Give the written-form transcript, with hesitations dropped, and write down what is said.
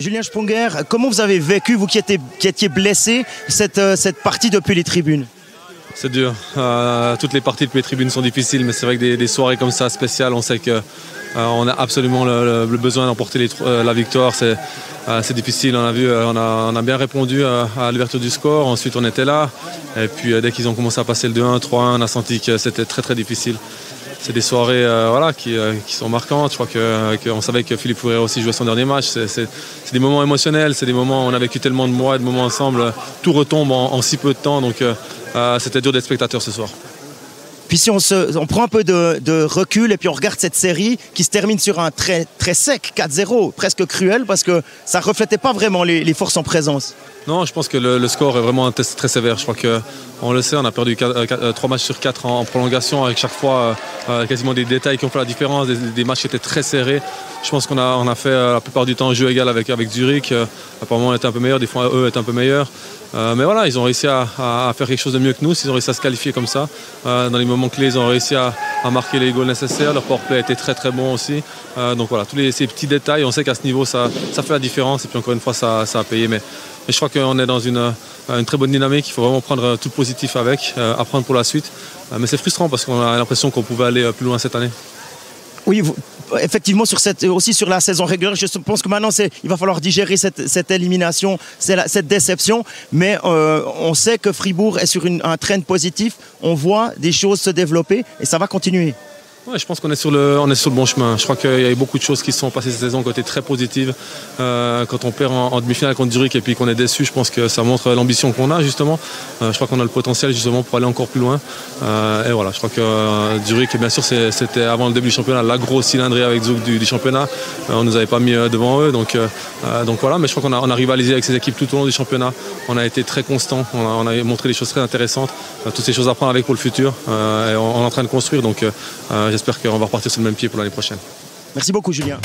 Julien Sponger, comment vous avez vécu, vous qui étiez blessé, cette partie depuis les tribunes? C'est dur. Toutes les parties depuis les tribunes sont difficiles, mais c'est vrai que des soirées comme ça, spéciales, on sait qu'on a absolument le besoin d'emporter la victoire. C'est difficile, on a vu, on a bien répondu à l'ouverture du score, ensuite on était là, et puis dès qu'ils ont commencé à passer le 2-1, 3-1, on a senti que c'était très très difficile. C'est des soirées qui sont marquantes. Je crois qu'on savait que Philippe Fourrière aussi jouait son dernier match. C'est des moments émotionnels, c'est des moments où on a vécu tellement de mois et de moments ensemble. Tout retombe en si peu de temps, donc c'était dur d'être spectateur ce soir. Puis si on prend un peu de recul et puis on regarde cette série qui se termine sur un très, très sec 4-0, presque cruel parce que ça ne reflétait pas vraiment les forces en présence. Non, je pense que le score est vraiment un test très sévère. Je crois qu'on le sait, on a perdu 3 matchs sur 4 en prolongation avec chaque fois quasiment des détails qui ont fait la différence, des matchs qui étaient très serrés. Je pense qu'on a fait la plupart du temps un jeu égal avec Zurich. Apparemment on était un peu meilleur, des fois eux étaient un peu meilleurs. Mais voilà, ils ont réussi à faire quelque chose de mieux que nous. Ils ont réussi à se qualifier comme ça. Dans les moments clés, ils ont réussi à marquer les goals nécessaires. Leur powerplay a été très très bon aussi. Donc voilà, tous ces petits détails, on sait qu'à ce niveau, ça fait la différence. Et puis encore une fois, ça a payé. Mais je crois qu'on est dans une très bonne dynamique. Il faut vraiment prendre tout le positif avec, apprendre pour la suite. Mais c'est frustrant parce qu'on a l'impression qu'on pouvait aller plus loin cette année. Oui, effectivement, aussi sur la saison régulière, je pense que maintenant, il va falloir digérer cette élimination, cette déception. Mais on sait que Fribourg est sur un trend positif. On voit des choses se développer et ça va continuer. Ouais, je pense qu'on est sur le bon chemin. Je crois qu'il y a eu beaucoup de choses qui se sont passées cette saison qui ont été très positives. Quand on perd en demi-finale contre Zurich et puis qu'on est déçu, je pense que ça montre l'ambition qu'on a justement. Je crois qu'on a le potentiel justement pour aller encore plus loin. Et voilà, je crois que Zurich, bien sûr, c'était avant le début du championnat la grosse cylindrée avec Zug du championnat. On nous avait pas mis devant eux, donc voilà. Mais je crois qu'on a rivalisé avec ces équipes tout au long du championnat. On a été très constant. On a montré des choses très intéressantes. Toutes ces choses à prendre avec pour le futur. Et on est en train de construire, donc. J'espère qu'on va repartir sur le même pied pour l'année prochaine. Merci beaucoup, Julien.